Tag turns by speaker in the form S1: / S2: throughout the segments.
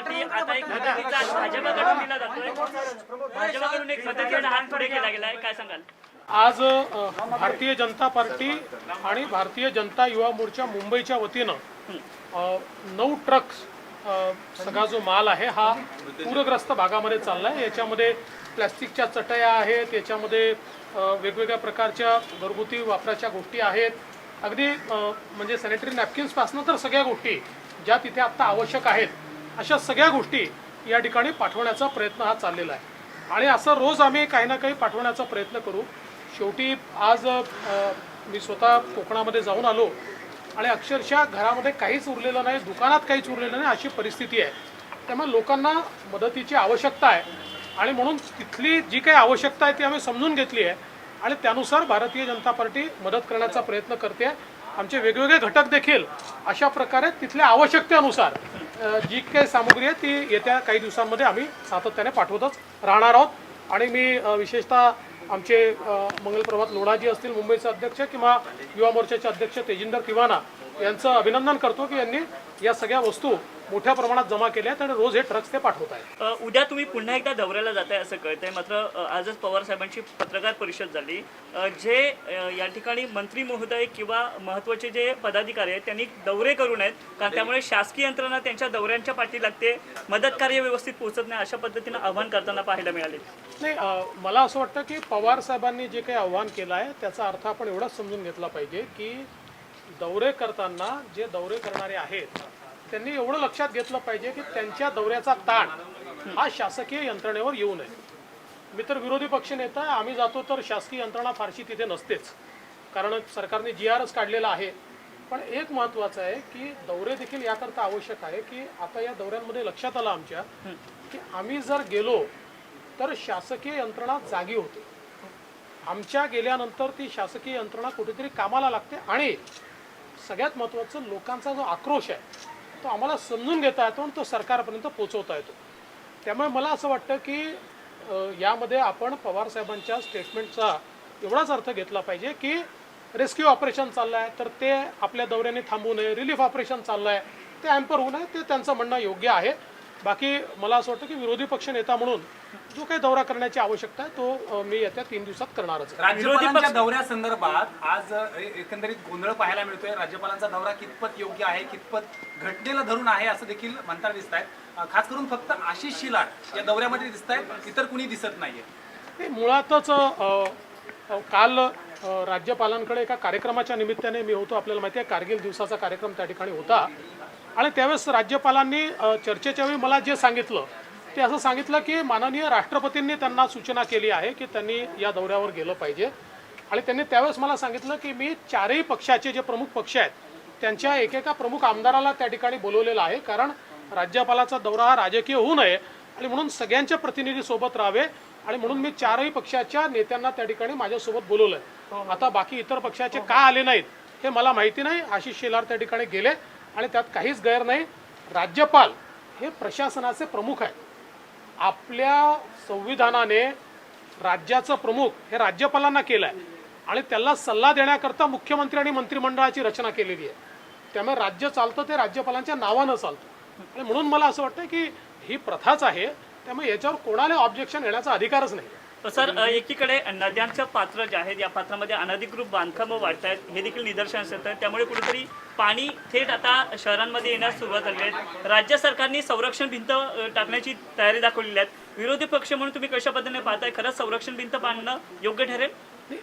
S1: Party आता एक मदतीचा भाजपकडून दिला जातोय, भाजपकडून एक मदतीचा हात पुढे केला गेलाय, काय सांगाल?
S2: आज भारतीय जनता पार्टी आणि भारतीय जनता युवा मोर्चा मुंबईच्या वतीनं 9 ट्रक्स सगळा जो माल आहे हा पूरग्रस्त भागामध्ये चाललाय। याच्यामध्ये प्लास्टिकच्या चटया आहेत, याच्यामध्ये वेगवेगळ्या प्रकारच्या घरगुती वापराच्या गोष्टी आहेत, अगदी म्हणजे सॅनिटरी नॅपकिन्सपासून तर सगळ्या गोष्टी ज्या तिथे आत्ता आवश्यक आहेत अशा सगळ्या गोष्टी या ठिकाणी पाठवण्याचा प्रयत्न हा चाललेला आहे। आणि असं रोज आम्ही काही ना काही पाठवण्याचा प्रयत्न करू। शेवटी आज मी स्वतः कोकणामध्ये जाऊन आलो आणि अक्षरशः घरामध्ये काहीच उरलेलं नाही, दुकानात काहीच उरलेलं नाही अशी परिस्थिती आहे। त्यामुळे लोकांना मदतीची आवश्यकता आहे आणि म्हणून तिथली जी काही आवश्यकता आहे ती आम्ही समजून घेतली आहे आणि त्यानुसार भारतीय जनता पार्टी मदत करण्याचा प्रयत्न करते। आमचे वेगवेगळे घटक देखील अशा प्रकारे तिथल्या आवश्यकतेनुसार जी काही सामग्री आहे ती येत्या काही दिवसांमध्ये आम्ही सातत्याने पाठवतच राहणार आहोत। आणि मी विशेषतः आमचे मंगलप्रभात लोढाजी असतील मुंबईचे अध्यक्ष किंवा युवा मोर्चाचे अध्यक्ष तेजिंदर तिवाना यांचं अभिनंदन करतो की यांनी या सगळ्या वस्तू मोठ्या प्रमाणात जमा केल्या आहेत आणि रोज हे ट्रक्स ते पाठवत आहेत।
S1: उद्या तुम्ही पुन्हा एकदा दौऱ्याला जाताय असं कळतंय, मात्र आजच पवार साहेबांची पत्रकार परिषद झाली। जे या ठिकाणी मंत्री महोदय किंवा महत्त्वाचे जे पदाधिकारी आहेत त्यांनी दौरे करू नयेत, कारण त्यामुळे शासकीय यंत्रणा त्यांच्या दौऱ्यांच्या पाठी लागते, मदत कार्य व्यवस्थित पोहोचत नाही, अशा पद्धतीनं आव्हान करताना पाहायला मिळाले।
S2: नाही, मला असं वाटतं की पवार साहेबांनी जे काही आव्हान केलं आहे त्याचा अर्थ आपण एवढाच समजून घेतला पाहिजे की दौरे करताना जे दौरे करणारे आहेत त्यांनी एवढं लक्षात घेतलं पाहिजे की त्यांच्या दौऱ्याचा ताण हा शासकीय यंत्रणेवर येऊ नये। मी तर विरोधी पक्षनेता, आम्ही जातो तर शासकीय यंत्रणा फारशी तिथे नसतेच, कारण सरकारने GRच काढलेला आहे। पण एक महत्त्वाचं आहे की दौरे देखील याकरता आवश्यक आहे की आता या दौऱ्यांमध्ये लक्षात आलं आमच्या की आम्ही जर गेलो तर शासकीय यंत्रणा जागी होते, आमच्या गेल्यानंतर ती शासकीय यंत्रणा कुठेतरी कामाला लागते आणि सगळ्यात महत्त्वाचं लोकांचा जो आक्रोश आहे तो आम्हाला समजून घेता येतो आणि तो सरकारपर्यंत पोहोचवता येतो। त्यामुळे मला असं वाटतं की यामध्ये आपण पवार साहेबांच्या स्टेटमेंटचा एवढाच अर्थ घेतला पाहिजे की रेस्क्यू ऑपरेशन चाललं आहे तर ते आपल्या दौऱ्याने थांबू नये, रिलीफ ऑपरेशन चाललं आहे ते ॲम्पर होऊ नये, ते त्यांचं म्हणणं योग्य आहे। बाकी मला असं वाटतं की विरोधी पक्षनेता म्हणून जो काही दौरा करण्याची आवश्यकता आहे तो मी येत्या 3 दिवसात करणारच।
S3: राज्यपालांच्या दौऱ्यासंदर्भात आज एकंदरीत गोंधळ पाहायला मिळतोय। राज्यपालांचा दौरा कितपत योग्य आहे, कितपत घटनेला धरून आहे असं देखील म्हणताना दिसत आहेत। खास करून फक्त आशिष शेलार या दौऱ्यामध्ये दिसत आहेत, इतर कुणी दिसत नाहीये।
S2: मुळातच काल राज्यपालांकडे एका कार्यक्रमाच्या निमित्ताने मी होतो, आपल्याला माहिती आहे कारगिल दिवसाचा कार्यक्रम त्या ठिकाणी होता आणि त्यावेळेस राज्यपालांनी चर्चेच्या वेळी मला जे सांगितलं ते असं सांगितलं की माननीय राष्ट्रपतींनी त्यांना सूचना केली आहे की त्यांनी या दौऱ्यावर गेलं पाहिजे आणि त्यांनी त्यावेळेस मला सांगितलं की मी 4ही पक्षाचे जे प्रमुख पक्ष आहेत त्यांच्या एकेका प्रमुख आमदाराला त्या ठिकाणी बोलवलेलं आहे, कारण राज्यपालाचा दौरा हा राजकीय होऊ नये आणि म्हणून सगळ्यांचे प्रतिनिधी सोबत राहावे आणि म्हणून मी 4ही पक्षाच्या नेत्यांना त्या ठिकाणी माझ्यासोबत बोलवलं आहे। आता बाकी इतर पक्षाचे का आले नाहीत हे मला माहिती नाही। आशिष शेलार त्या ठिकाणी गेले आणि त्यात काहीच गैर नाही। राज्यपाल हे प्रशासनाचे प्रमुख आहेत, आपल्या संविधानाने राज्याचं प्रमुख हे राज्यपालांना केलं आहे आणि त्याला सल्ला देण्याकरता मुख्यमंत्री आणि मंत्रिमंडळाची रचना केलेली आहे। त्यामुळे राज्य चालतं ते राज्यपालांच्या नावानं चालतं आणि म्हणून मला असं वाटतं की ही प्रथाच आहे, त्यामुळे याच्यावर कोणाला ऑब्जेक्शन येण्याचा अधिकारच नाही।
S1: सर, एकीकडे नद्यांचं पात्र जे आहे या पात्रामध्ये अनधिकृत बांधकामं वाढत आहेत हे देखील निदर्शनास येतं, त्यामुळे कुठेतरी पाणी थेट आता शहरांमध्ये येण्यास सुरुवात झाली आहे। राज्य सरकारने संरक्षण भिंत टाकण्याची तयारी दाखवलेली आहे, विरोधी पक्ष म्हणून तुम्ही कशा पद्धतीने पाहताय, खरंच संरक्षण भिंत बांधणं योग्य ठरेल?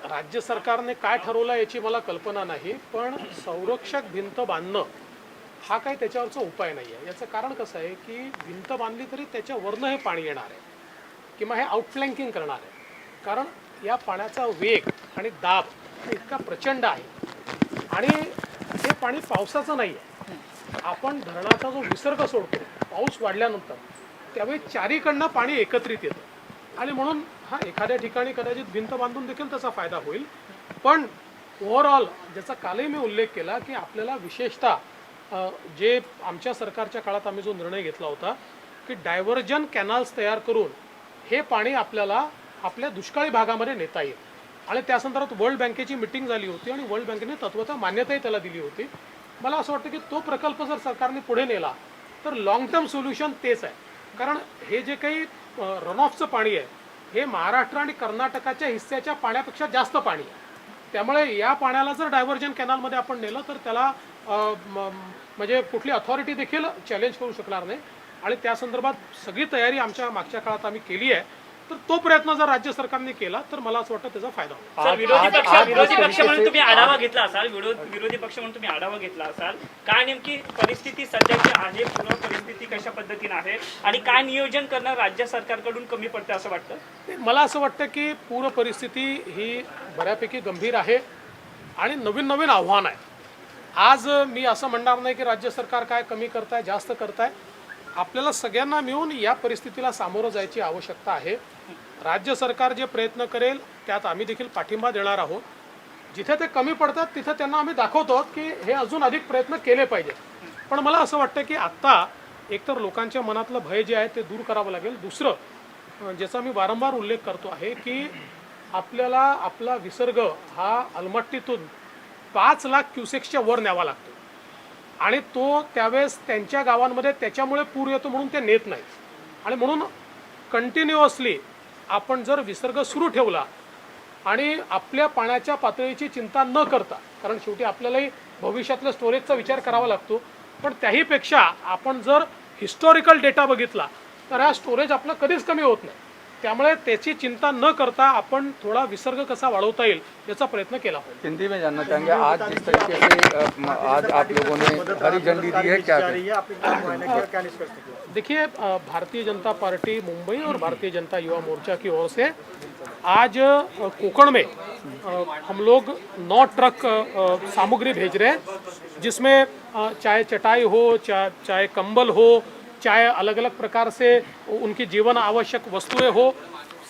S2: राज्य सरकारने काय ठरवलं याची मला कल्पना नाही, पण संरक्षक भिंत बांधणं हा काही त्याच्यावरचा उपाय नाही आहे। याचं कारण कसं आहे की भिंत बांधली तरी त्याच्यावरनं हे पाणी येणार आहे किंवा हे आउटफ्लँकिंग करणार आहे, कारण या पाण्याचा वेग आणि दाब इतका प्रचंड आहे आणि हे पाणी पावसाचं नाही आहे। आपण धरणाचा जो विसर्ग सोडतो पाऊस वाढल्यानंतर त्यावेळी चारीकडनं पाणी एकत्रित येतं आणि म्हणून हा एखाद्या ठिकाणी कदाचित भिंत बांधून देखील त्याचा फायदा होईल। पण ओव्हरऑल ज्याचा कालही मी उल्लेख केला की आपल्याला विशेषतः जे आमच्या सरकारच्या काळात आम्ही जो निर्णय घेतला होता की डायव्हर्जन कॅनल्स तयार करून हे पाणी आपल्याला आपल्या दुष्काळी भागामध्ये नेता येईल आणि त्या संदर्भात वर्ल्ड बँकेची मीटिंग झाली होती आणि वर्ल्ड बँकेने तत्वतः मान्यताही त्याला दिली होती। मला असं वाटतं की तो प्रकल्प जर सरकारने पुढे नेला तर लॉंग टर्म सोल्युशन तेच आहे. कारण हे जे काही रन ऑफचं पाणी आहे हे महाराष्ट्र आणि कर्नाटकाच्या हिस्स्याच्या पाण्यापेक्षा जास्त पाणी आहे. त्यामुळे या पाण्याला जर डायव्हर्जन कॅनलमध्ये आपण नेलं तर त्याला म्हणजे कुठली अथॉरिटी देखील चॅलेंज करू शकणार नाही. आणि त्या संदर्भात सगळी तयारी आमच्या मागच्या काळात आम्ही केली आहे. तर तो प्रयत्न जर राज्य सरकारने केला तर मला असं वाटतं त्याचा फायदा होईल.
S1: सर, विरोधी पक्ष म्हणून तुम्ही आढावा घेतला असाल, विरोधी पक्ष म्हणून तुम्ही आढावा घेतला असाल, काय नेमकी परिस्थिती सध्याची आहे, पूर्ण परिस्थिती कशा पद्धतीने आहे आणि काय नियोजन करणं राज्य सरकारकडून कमी पडतं असं वाटतं?
S2: मला असं वाटतं की पूर्ण परिस्थिती ही बऱ्यापैकी गंभीर आहे आणि नवीन नवीन आव्हान आहे. आज मी असं म्हणणार नाही की राज्य सरकार काय कमी करताय जास्त करताय. आपल्याला सगळ्यांना मिळून या परिस्थितीला सामोरं जायची आवश्यकता आहे. राज्य सरकार जे प्रयत्न करेल त्यात आम्ही देखील पाठिंबा देणार आहोत. जिथे ते कमी पडतात तिथे त्यांना आम्ही दाखवतो की हे अजून अधिक प्रयत्न केले पाहिजे. पण मला असं वाटतं की आत्ता एकतर लोकांच्या मनातलं भय जे आहे ते दूर करावं लागेल. दुसरं ज्याचा मी वारंवार उल्लेख करतो आहे की आपल्याला आपला विसर्ग हा अलमट्टीतून 5 लाख क्युसेक्सच्या वर न्यावा लागतो आणि तो त्यावेळेस त्यांच्या गावांमध्ये त्याच्यामुळे पूर येतो म्हणून ते नेत नाहीत. आणि म्हणून कंटिन्युअसली आपण जर विसर्ग सुरू ठेवला आणि आपल्या पाण्याच्या पातळीची चिंता न करता, कारण शेवटी आपल्यालाही भविष्यातल्या स्टोरेजचा विचार करावा लागतो, पण त्याहीपेक्षा आपण जर हिस्टॉरिकल डेटा बघितला तर हा स्टोरेज आपला कधीच कमी होत नाही. त्यामुळे त्याची चिंता न करता आपण थोड़ा विसर्ग कसा वाढवता येईल याचा प्रयत्न केला पाहिजे.
S4: हिंदी में जानना चाहेंगे आज जिस तरीके से आज आप लोगों ने हरी झंडी दी है, क्या
S2: देखिए, भारतीय जनता पार्टी मुंबई और भारतीय जनता युवा मोर्चा की ओर से आज कोकण में हम लोग 9 ट्रक सामग्री भेज रहे हैं, जिसमें चाहे चटाई हो, चाहे कंबल हो, चाहे अलग अलग प्रकार से उनकी जीवन आवश्यक वस्तुएं हो,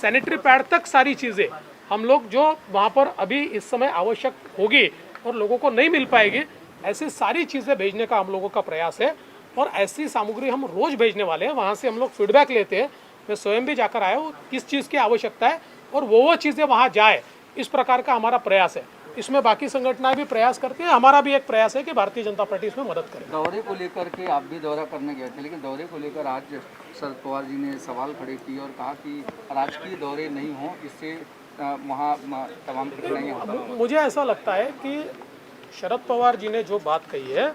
S2: सैनिटरी पैड तक सारी चीज़ें हम लोग जो वहाँ पर अभी इस समय आवश्यक होगी और लोगों को नहीं मिल पाएगी, ऐसी सारी चीज़ें भेजने का हम लोगों का प्रयास है. और ऐसी सामग्री हम रोज़ भेजने वाले हैं. वहाँ से हम लोग फीडबैक लेते हैं. मैं स्वयं भी जाकर आया हूँ किस चीज़ की आवश्यकता है और वो चीज़ें वहाँ जाए, इस प्रकार का हमारा प्रयास है. इसमें बाकी संगठनाएं भी प्रयास करती हैं. हमारा भी एक प्रयास है कि भारतीय जनता पार्टी इसमें मदद करे.
S4: दौरे को लेकर के आप भी दौरा करने गए थे, लेकिन दौरे को लेकर आज शरद पवार जी ने सवाल खड़े किए और कहा कि राजकीय दौरे नहीं हों, इससे वहाँ तमाम कठिनाइयाँ होती.
S2: मुझे ऐसा लगता है कि शरद पवार जी ने जो बात कही है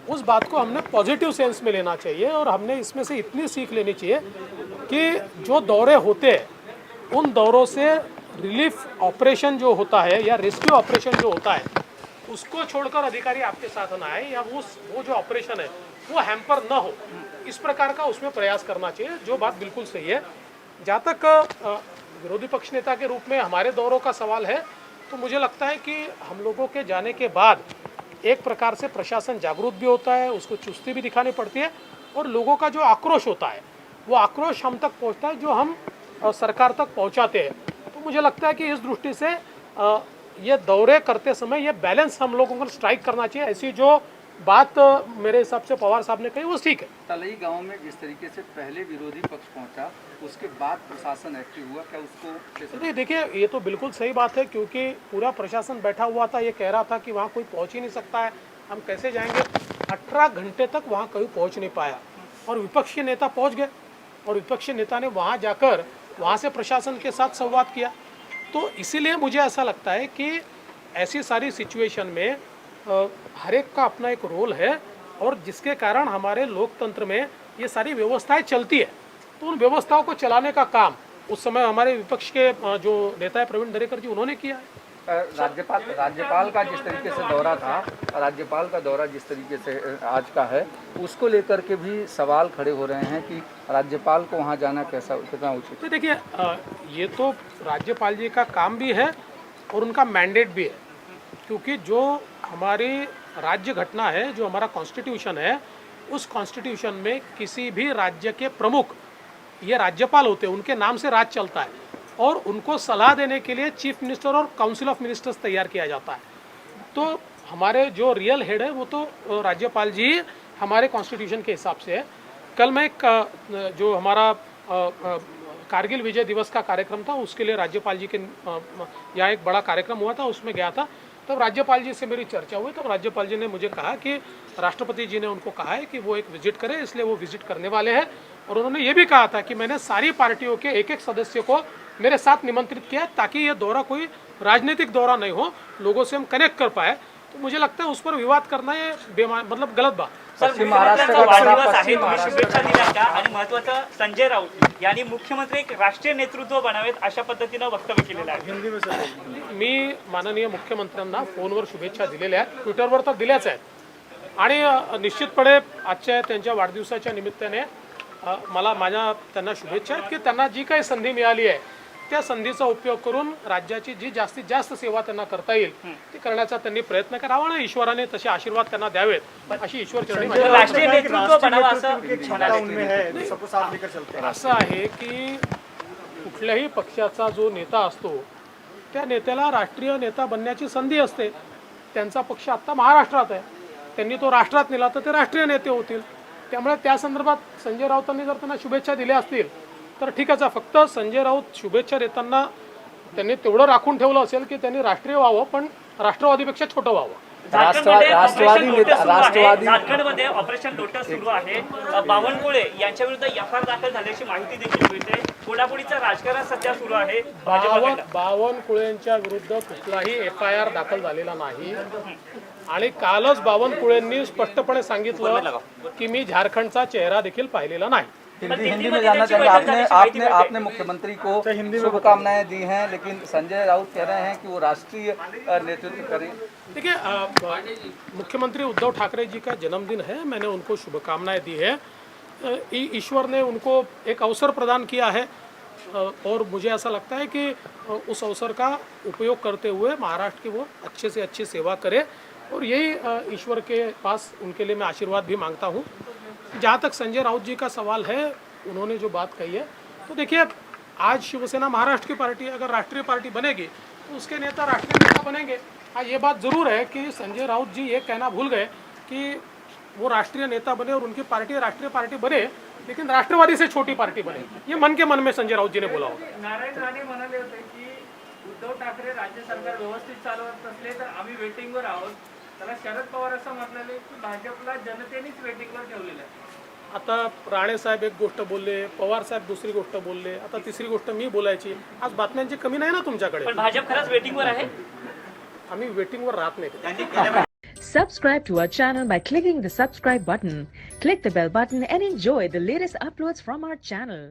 S2: उस बात को हमने पॉजिटिव सेंस में लेना चाहिए और हमने इसमें से इतनी सीख लेनी चाहिए कि जो दौरे होते हैं उन दौरों से रिलीफ ऑपरेशन जो होता है या रेस्क्यू ऑपरेशन जो होता है उसको छोड़कर अधिकारी आपके साथ ना आए या वो जो ऑपरेशन है वो हैम्पर न हो, इस प्रकार का उसमें प्रयास करना चाहिए. जो बात बिल्कुल सही है. जहाँ तक विरोधी पक्ष नेता के रूप में हमारे दौरों का सवाल है तो मुझे लगता है कि हम लोगों के जाने के बाद एक प्रकार से प्रशासन जागरूक भी होता है, उसको चुस्ती भी दिखानी पड़ती है और लोगों का जो आक्रोश होता है वो आक्रोश हम तक पहुँचता है जो हम सरकार तक पहुँचाते हैं. तो मुझे लगता है कि इस दृष्टि से ये दौरे करते समय ये बैलेंस हम लोगों को स्ट्राइक करना चाहिए. ऐसी जो बात मेरे हिसाब से पवार साहब ने कही वो ठीक है.
S4: तलई गांव में जिस तरीके से पहले विरोधी पक्ष पहुंचा उसके बाद प्रशासन एक्टिव हुआ, क्या उसको कैसे?
S2: देखिए, ये तो बिल्कुल सही बात है क्योंकि पूरा प्रशासन बैठा हुआ था. ये कह रहा था कि वहाँ कोई पहुँच ही नहीं सकता है, हम कैसे जाएंगे. 18 घंटे तक वहाँ कोई पहुँच नहीं पाया और विपक्षी नेता पहुँच गए और विपक्षी नेता ने वहाँ जाकर वहाँ से प्रशासन के साथ संवाद किया. तो इसीलिए मुझे ऐसा लगता है कि ऐसी सारी सिचुएशन में हर एक का अपना एक रोल है और जिसके कारण हमारे लोकतंत्र में ये सारी व्यवस्थाएं चलती है. तो उन व्यवस्थाओं को चलाने का काम उस समय हमारे विपक्ष के जो नेता है प्रवीण दरेकर जी उन्होंने किया है.
S4: राज्यपाल का जिस तरीके से दौरा था, राज्यपाल का दौरा जिस तरीके से आज का है, उसको लेकर के भी सवाल खड़े हो रहे हैं कि राज्यपाल को वहाँ जाना कितना उचित.
S2: तो देखिए, ये तो राज्यपाल जी का काम भी है और उनका मैंडेट भी है क्योंकि जो हमारी राज्य घटना है, जो हमारा कॉन्स्टिट्यूशन है, उस कॉन्स्टिट्यूशन में किसी भी राज्य के प्रमुख ये राज्यपाल होते हैं, उनके नाम से राज चलता है और उनको सलाह देने के लिए चीफ मिनिस्टर और काउंसिल ऑफ मिनिस्टर्स तैयार किया जाता है. तो हमारे जो रियल हेड है वो तो राज्यपाल जी हमारे कॉन्स्टिट्यूशन के हिसाब से है. कल मैं जो हमारा कारगिल विजय दिवस का कार्यक्रम था उसके लिए राज्यपाल जी के यहाँ एक बड़ा कार्यक्रम हुआ था, उसमें गया था. तब राज्यपाल जी से मेरी चर्चा हुई, तब राज्यपाल जी ने मुझे कहा कि राष्ट्रपति जी ने उनको कहा है कि वो एक विजिट करें, इसलिए वो विजिट करने वाले हैं। और उन्होंने ये भी कहा था कि मैंने सारी पार्टियों के एक एक सदस्य को मेरे साथ निमंत्रित किया ताकि ये दौरा कोई राजनीतिक दौरा नहीं हो, लोगों से हम कनेक्ट कर पाए। तो मुझे लगता है उस पर विवाद करना ये मतलब गलत बात।
S1: सर,
S4: पश्चिम महाराष्ट्र का
S1: वाढदिवस आहे,
S4: पश्चिम
S1: तुम्ही शुभेच्छा दिल्या का? आणि महत्त्वाचं, संजय राऊत यांनी मुख्यमंत्री एक राष्ट्रीय नेतृत्व बनावेत अशा पद्धतीनं वक्तव्य केलेलं आहे।
S2: मी माननीय मुख्यमंत्र्यांना फोनवर शुभेच्छा दिलेल्या आहेत, ट्विटरवर तर दिल्याच आहेत आणि निश्चितपणे आजच्या त्यांच्या वाढदिवसाच्या निमित्ताने मला त्यांना शुभेच्छा आहेत की त्यांना जी काही संधी मिळाली आहे त्या संधीचा उपयोग करून राज्याची जी जास्तीत जास्त सेवा त्यांना करता येईल ती करण्याचा त्यांनी प्रयत्न करावा आणि ईश्वराने तसे आशीर्वाद त्यांना द्यावेत अशी ईश्वरचरणी माझी
S1: राष्ट्रीय नेतृत्व बनावं असं
S2: असं आहे की कुठल्याही पक्षाचा जो नेता असतो त्या नेत्याला राष्ट्रीय नेता बनण्याची संधी असते। त्यांचा पक्ष आत्ता महाराष्ट्रात आहे, त्यांनी तो राष्ट्रात नेला तर ते राष्ट्रीय नेते होतील। त्यामुळे त्या संदर्भात संजय राऊतांनी जर त्यांना शुभेच्छा दिल्या असतील तर ठीकच आहे। फक्त संजय राऊत शुभेच्छा देताना त्यांनी तेवढं राखून ठेवलं असेल की त्यांनी राष्ट्रीय व्हावं पण राष्ट्रवादीपेक्षा छोटं व्हावं।
S1: झारखंडमध्ये ऑपरेशन लोटस सुरू आहे। बावनकुळे यांच्या विरुद्ध एफआयआर दाखल झाल्याची माहिती देखील मिळते। फोडाफोडीचं राजकारण सध्या सुरू आहे।
S2: बावनकुळेंच्या विरुद्ध कुठलाही एफआयआर दाखल झालेला नाही आणि कालच बावनकुळेंनी स्पष्टपणे सांगितलं की मी झारखंडचा चेहरा देखील पाहिलेला नाही।
S4: हिंदी में जानना चाहेंगे, आपने मुख्यमंत्री को शुभकामनाएं दी हैं, लेकिन संजय राउत कह रहे हैं कि वो राष्ट्रीय नेतृत्व करें।
S2: देखिए, मुख्यमंत्री उद्धव ठाकरे जी का जन्मदिन है, मैंने उनको शुभकामनाएं दी है। ईश्वर ने उनको एक अवसर प्रदान किया है और मुझे ऐसा लगता है कि उस अवसर का उपयोग करते हुए महाराष्ट्र की वो अच्छे से अच्छी सेवा करे और यही ईश्वर के पास उनके लिए मैं आशीर्वाद भी मांगता हूँ। जहाँ तक संजय राउत जी का सवाल है, उन्होंने जो बात कही है, तो देखिए आज शिवसेना महाराष्ट्र की पार्टी अगर राष्ट्रीय पार्टी बनेगी तो उसके नेता राष्ट्रीय नेता बनेंगे। हाँ, ये बात ज़रूर है कि संजय राउत जी ये कहना भूल गए कि वो राष्ट्रीय नेता बने और उनकी पार्टी राष्ट्रीय पार्टी बने, लेकिन राष्ट्रवादी से छोटी पार्टी बने, ये मन के मन में संजय राउत जी ने बोला होगा।
S5: नारायण राणे म्हणाले होते की उद्धव ठाकरे राज्य सरकार व्यवस्थित चालवत असले तर आम्ही वेटिंगवर आहोत। त्याला शरद पवार असं म्हटलेले की भाजपला जनतेनेच वेटिंगवर ठेवलेलं आहे।
S2: आता राणे साहेब एक गोष्ट बोलले, पवार साहेब दुसरी गोष्ट बोलले, आता तिसरी गोष्ट मी बोलायची। आज बातम्यांची कमी नाही ना तुमच्याकडे।
S1: पण भाजप खरंच वेटिंगवर आहे?
S2: आम्ही वेटिंगवर राहत नाही।
S6: Subscribe to our channel by clicking the subscribe button. Click the bell button and enjoy the latest uploads from our channel.